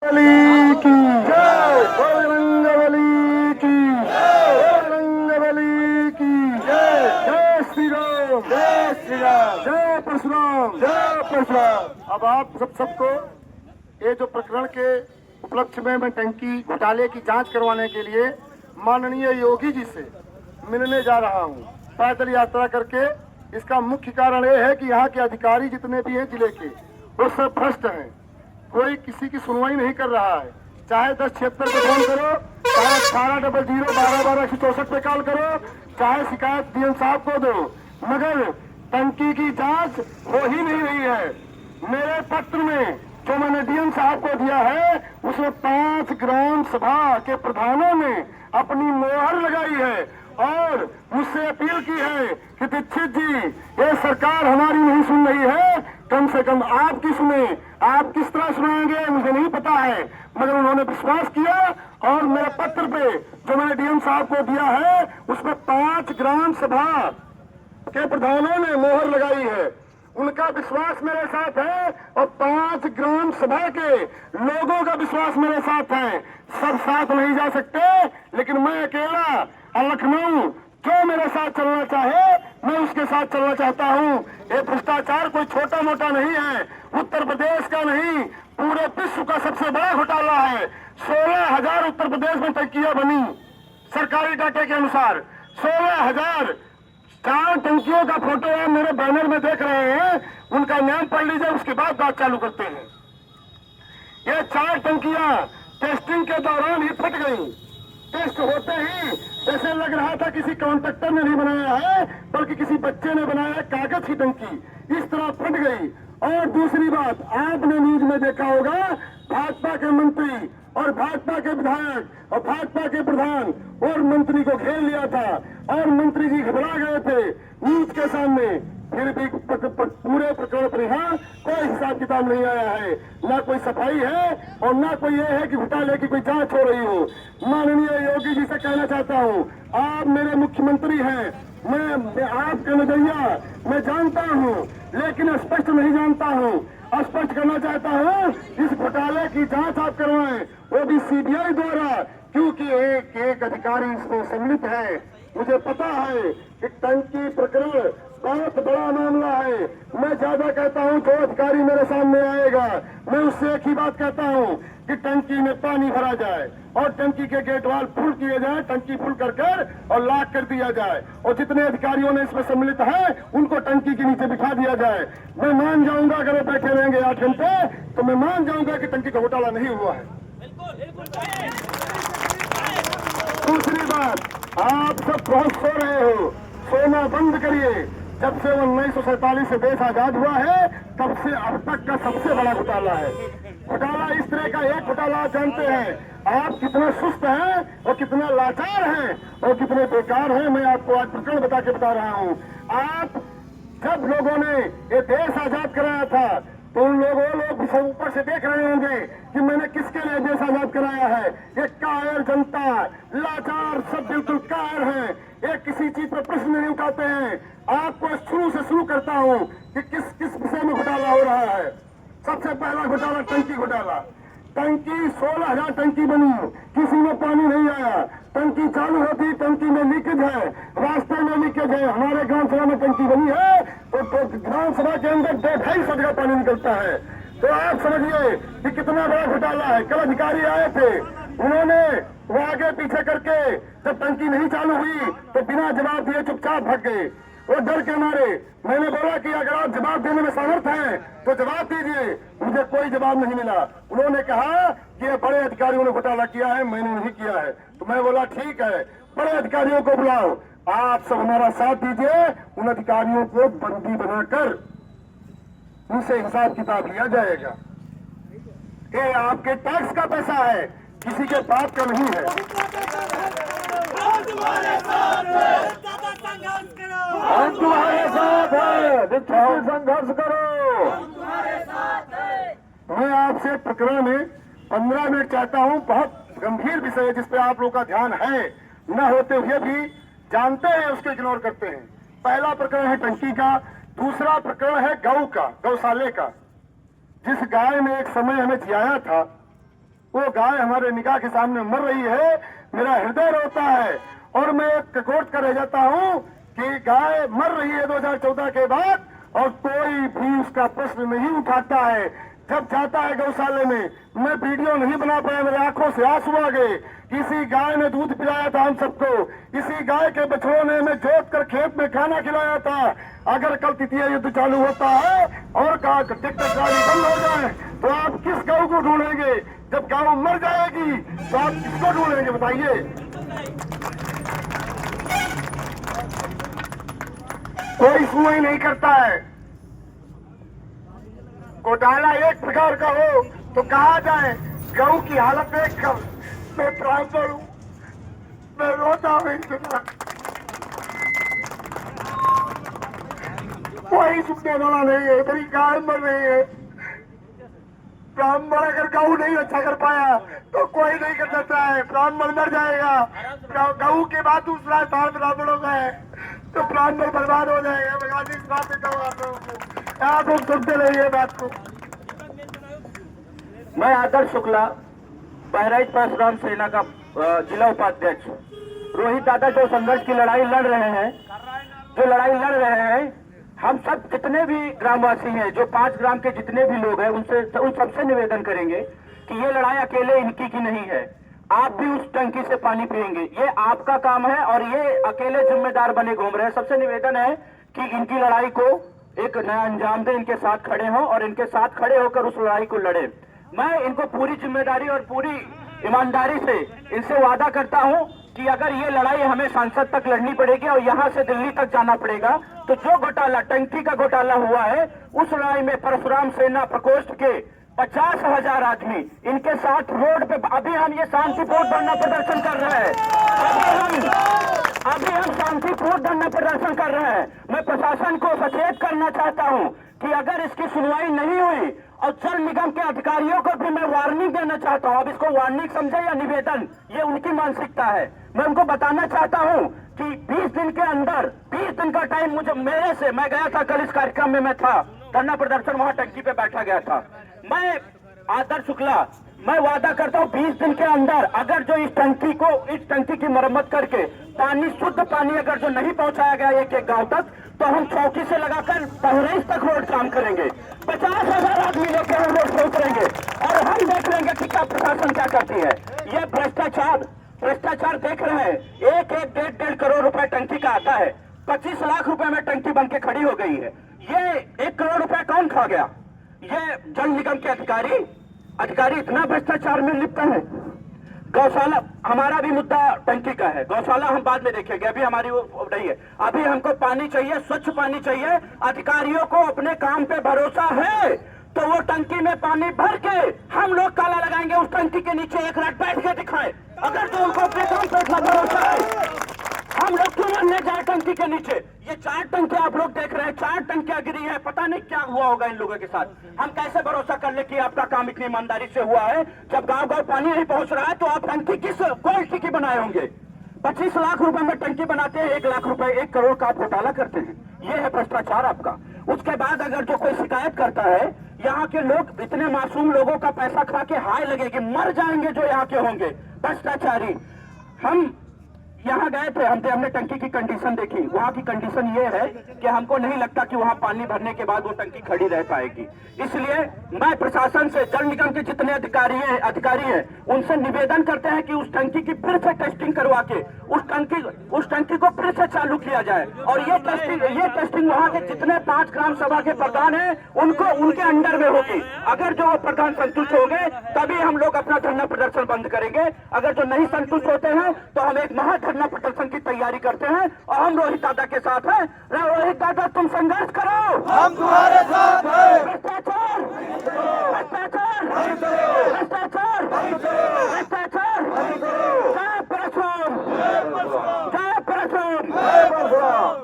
बली की जय, बजरंग बली की जय, बजरंग बली की जय, जय श्री राम, जय श्री राम, जय परशुराम, जय परशुराम। अब आप सबको ये जो प्रकरण के उपलक्ष्य में मैं टंकी घोटाले की जांच करवाने के लिए माननीय योगी जी से मिलने जा रहा हूं पैदल यात्रा करके। इसका मुख्य कारण ये है कि यहाँ के अधिकारी जितने भी हैं जिले के, वो सब भ्रष्ट हैं। कोई किसी की सुनवाई नहीं कर रहा है। चाहे 1076 पे फोन करो, चाहे 1800 12 12 164 पे कॉल करो, चाहे शिकायत डीएम साहब को दो, मगर टंकी की जांच हो ही नहीं रही है। मेरे पत्र में जो मैंने डीएम साहब को दिया है, उसमें 5 ग्राम सभा के प्रधानों ने अपनी मोहर लगाई है और मुझसे अपील की है कि दीक्षित जी, ये सरकार हमारी नहीं सुन रही है, कम से कम आपकी सुने। आप किस तरह सुनाएंगे मुझे नहीं पता है, मगर उन्होंने विश्वास किया और मेरे पत्र पे जो मैंने डीएम साहब को दिया है, उसमें 5 ग्राम सभा के प्रधानों ने मोहर लगाई है। उनका विश्वास मेरे साथ है और 5 ग्राम सभा के लोगों का विश्वास मेरे साथ है। सब साथ नहीं जा सकते, लेकिन मैं अकेला लखनऊ जो मेरे साथ चलना चाहे मैं उसके साथ चलना चाहता हूँ। ये भ्रष्टाचार कोई छोटा मोटा नहीं है, उत्तर प्रदेश का नहीं, पूरे विश्व का सबसे बड़ा घोटाला है। 16,000 उत्तर प्रदेश में टंकियां बनी, सरकारी डाटे के अनुसार 16,000। 4 टंकियों का फोटो है मेरे बैनर में देख रहे हैं, उनका नाम पढ़ लीजिए, उसके बाद बात चालू करते हैं। ये 4 टंकियां टेस्टिंग के दौरान ही फट गई। टेस्ट होते ही जैसे लग रहा था किसी कॉन्ट्रैक्टर ने नहीं बनाया है, बल्कि किसी बच्चे ने बनाया है कागज की टंकी, इस तरह फट गई। और दूसरी बात, आपने न्यूज में देखा होगा, भाजपा के मंत्री और भाजपा के विधायक और भाजपा के प्रधान और मंत्री को घेर लिया था और मंत्री जी घबरा गए थे न्यूज के सामने। फिर भी पूरे प्रकरण पर यहाँ कोई हिसाब किताब नहीं आया है, ना कोई सफाई है और ना कोई ये है कि घोटाले की कोई जांच हो रही हो। माननीय योगी जी से कहना चाहता हूँ, आप मेरे मुख्यमंत्री हैं, मैं आपका नजरिया मैं जानता हूँ, लेकिन स्पष्ट नहीं जानता हूँ। स्पष्ट करना चाहता हूँ, इस घोटाले की जांच आप करवाएं, वो भी सीबीआई द्वारा, क्योंकि एक एक अधिकारी इसमें सम्मिलित है। मुझे पता है कि टंकी प्रकरण बहुत बड़ा मामला है। मैं ज्यादा कहता हूँ, जो अधिकारी मेरे सामने आएगा मैं उससे एक ही बात कहता हूँ कि टंकी में पानी भरा जाए और टंकी के गेट वाल फुल किए जाए, टंकी फुल कर और लॉक कर दिया जाए और जितने अधिकारियों ने इसमें सम्मिलित है उनको टंकी के नीचे बिठा दिया जाए। मैं मान जाऊंगा, अगर वो बैठे रहेंगे 8 घंटे तो मैं मान जाऊंगा कि टंकी का घोटाला नहीं हुआ है। दूसरी बात, आप सब बहुत सो रहे हो, सोना बंद करिए। जब से 1947 से देश आजाद हुआ है, तब से अब तक का सबसे बड़ा घोटाला है। घोटाला इस तरह का एक घोटाला आप जानते हैं, आप कितना सुस्त हैं और कितना लाचार हैं और कितने बेकार हैं, मैं आपको आज प्रकरण बता के बता रहा हूँ। आप जब लोगों ने ये देश आजाद कराया था, तो उन लोग भी सब ऊपर से देख रहे होंगे कि मैंने किसके लिए देश आजाद कराया है। ये कायर जनता, लाचार सब बिल्कुल कायर हैं, ये किसी चीज पर प्रश्न नहीं उठाते हैं। आपको शुरू से शुरू करता हूं कि किस किस विषय में घोटाला हो रहा है। सबसे पहला घोटाला टंकी घोटाला। टंकी 16,000 टंकी बनी, किसी में पानी नहीं आया। टंकी चालू होती, टंकी में लीकेज है, रास्ते में लीकेज है। हमारे ग्राम सभा में टंकी बनी है तो ग्राम सभा के अंदर 2-2.5 जगह पानी निकलता है। तो आप समझिए कि कितना बड़ा घोटाला है। कल अधिकारी आए थे, उन्होंने वो आगे पीछे करके जब टंकी नहीं चालू हुई तो बिना जवाब दिए चुपचाप भाग गए। वो डर के मारे, मैंने बोला कि अगर आप जवाब देने में समर्थ हैं तो जवाब दीजिए। मुझे कोई जवाब नहीं मिला। उन्होंने कहा कि ये बड़े अधिकारियों ने घोटाला किया है, मैंने नहीं किया है। तो मैं बोला ठीक है, बड़े अधिकारियों को बुलाओ, आप सब हमारा साथ दीजिए, उन अधिकारियों को बंदी बनाकर उनसे हिसाब किताब लिया जाएगा। ये आपके टैक्स का पैसा है, किसी के बाप का नहीं है। हम तुम्हारे साथ हैं, संघर्ष करो। मैं आपसे प्रकरण में 15 मिनट चाहता हूं। बहुत गंभीर विषय है जिस पे आप लोगों का ध्यान है, न होते हुए भी जानते हैं, उसको इग्नोर करते हैं। पहला प्रकरण है टंकी का, दूसरा प्रकरण है गौ का, गौशाले का। जिस गाय ने एक समय हमें जियाया था, वो गाय हमारे निगाह के सामने मर रही है, मेरा हृदय रोता है और मैं ककोट कर रह जाता हूँ कि गाय मर रही है 2014 के बाद और कोई भी उसका प्रश्न नहीं उठाता है। जब जाता है गौशाले में, मैं वीडियो नहीं बना पाया, मेरे आंखों से आंसू आ गए। इसी गाय ने दूध पिलाया था हम सबको, इसी गाय के बछड़ों ने हमें जोत कर खेत में खाना खिलाया था। अगर कल तृतीय युद्ध चालू होता है और कहा ट्रैक्टर गाड़ी बंद हो जाए तो आप किस गौ को ढूंढेंगे? जब गौ मर जाएगी तो आप किसको ढूंढेंगे बताइए? कोई सुनवाई नहीं करता है। घोटाला एक प्रकार का हो तो कहा जाए, गऊ की हालत देखकर मैं ब्राह्मण हूं, मैं रोता हूं। कोई सुनने वाला नहीं है, मेरी गाय मर रही है। ब्राह्मण अगर गऊ नहीं अच्छा कर पाया तो कोई नहीं कर सकता है, ब्राह्मण मर जाएगा। गऊ के बाद दूसरा स्थान ब्राह्मणों का है तो ब्राह्मण बर्बाद हो जाएगा। मैं आज इस बात पे आप लोग सुनते रहिए बात को। मैं आदर्श शुक्ला, बहराइच परशुराम सेना का जिला उपाध्यक्ष। रोहित दादा जो संघर्ष की लड़ाई लड़ रहे हैं, हम सब जितने भी ग्रामवासी हैं, जो 5 ग्राम के जितने भी लोग हैं, उन सबसे निवेदन करेंगे कि ये लड़ाई अकेले इनकी की नहीं है। आप भी उस टंकी से पानी पिएंगे, ये आपका काम है और ये अकेले जिम्मेदार बने घूम रहे हैं। सबसे निवेदन है कि इनकी लड़ाई को एक नया अंजाम दे, इनके साथ खड़े हों और इनके साथ खड़े होकर उस लड़ाई को लड़े। मैं इनको पूरी जिम्मेदारी और पूरी ईमानदारी से इनसे वादा करता हूं कि अगर ये लड़ाई हमें संसद तक लड़नी पड़ेगी और यहां से दिल्ली तक जाना पड़ेगा, तो जो घोटाला, टंकी का घोटाला हुआ है, उस लड़ाई में परशुराम सेना प्रकोष्ठ के 50,000 आदमी इनके साथ रोड पे, अभी हम ये शांतिपूर्ण धरना प्रदर्शन कर रहे हैं, अभी हम शांतिपूर्ण धरना प्रदर्शन कर रहे हैं। मैं प्रशासन को सचेत करना चाहता हूं कि अगर इसकी सुनवाई नहीं हुई, और जल निगम के अधिकारियों को भी मैं वार्निंग देना चाहता हूं। अब इसको वार्निंग समझे या निवेदन, ये उनकी मानसिकता है। मैं उनको बताना चाहता हूं कि 20 दिन के अंदर, 20 दिन का टाइम मुझे मैं गया था कल इस कार्यक्रम में, मैं था धरना प्रदर्शन, वहां टंकी पे बैठा गया था। मैं आदर्श शुक्ला, मैं वादा करता हूं 20 दिन के अंदर अगर जो इस टंकी की मरम्मत करके पानी, शुद्ध पानी अगर जो नहीं पहुंचाया गया एक गांव तक, तो हम चौकी से लगाकर बहराइच तक रोड काम करेंगे। 50,000 आदमी लेकर हम रोड पे उतरेंगे और हम देख लेंगे कि क्या प्रशासन क्या करती है। ये भ्रष्टाचार देख रहे हैं। 1-1.5 करोड़ रुपए टंकी का आता है, 25 लाख रुपए में टंकी बन के खड़ी हो गई है। ये 1 करोड़ रुपए कौन खा गया? ये जल निगम के अधिकारी इतना भ्रष्टाचार में लिप्त है। गौशाला, हमारा भी मुद्दा टंकी का है, गौशाला हम बाद में देखेंगे, अभी हमारी वो नहीं है। अभी हमको पानी चाहिए, स्वच्छ पानी चाहिए। अधिकारियों को अपने काम पे भरोसा है तो वो टंकी में पानी भर के हम लोग ताला लगाएंगे, उस टंकी के नीचे एक रात बैठ के दिखाएं। अगर तो उनको अपने काम पे इतना भरोसा है, हम लोग क्यों मरने जाए टंकी के नीचे? ये 4 टंकी आप लोग देख रहे हैं, 4 टंकियां गिरी है, पता नहीं क्या हुआ होगा इन लोगों के साथ। हम कैसे भरोसा कर ले कि आपका काम इतनी ईमानदारी से हुआ है? जब गांव पानी नहीं पहुंच रहा है तो आप टंकी किस क्वालिटी की बनाए होंगे? 25 लाख रुपए में टंकी बनाते हैं, 1 लाख रुपए, 1 करोड़ का आप घोटाला करते हैं। ये है भ्रष्टाचार आपका। उसके बाद अगर जो कोई शिकायत करता है, यहाँ के लोग, इतने मासूम लोगों का पैसा खा के हाय लगेगी, मर जाएंगे जो यहाँ के होंगे भ्रष्टाचारी। हम यहाँ गए थे, हमने टंकी की कंडीशन देखी। वहाँ की कंडीशन ये है कि हमको नहीं लगता कि वहाँ पानी भरने के बाद वो टंकी खड़ी रह पाएगी। इसलिए मैं प्रशासन से, जल निगम के जितने अधिकारी हैं उनसे निवेदन करते हैं कि उस टंकी की फिर से टेस्टिंग करवा के उस टंकी को फिर से चालू किया जाए। और ये टेस्टिंग वहाँ के जितने 5 ग्राम सभा के प्रधान हैं उनके अंडर में होगी। अगर जो प्रधान संतुष्ट होंगे तभी हम लोग अपना धरना प्रदर्शन बंद करेंगे। अगर जो नहीं संतुष्ट होते हैं तो हम एक धरना प्रदर्शन की तैयारी करते हैं और हम रोहित दादा के साथ हैं। रोहित दादा, तुम संघर्ष करो, हम तुम्हारे साथ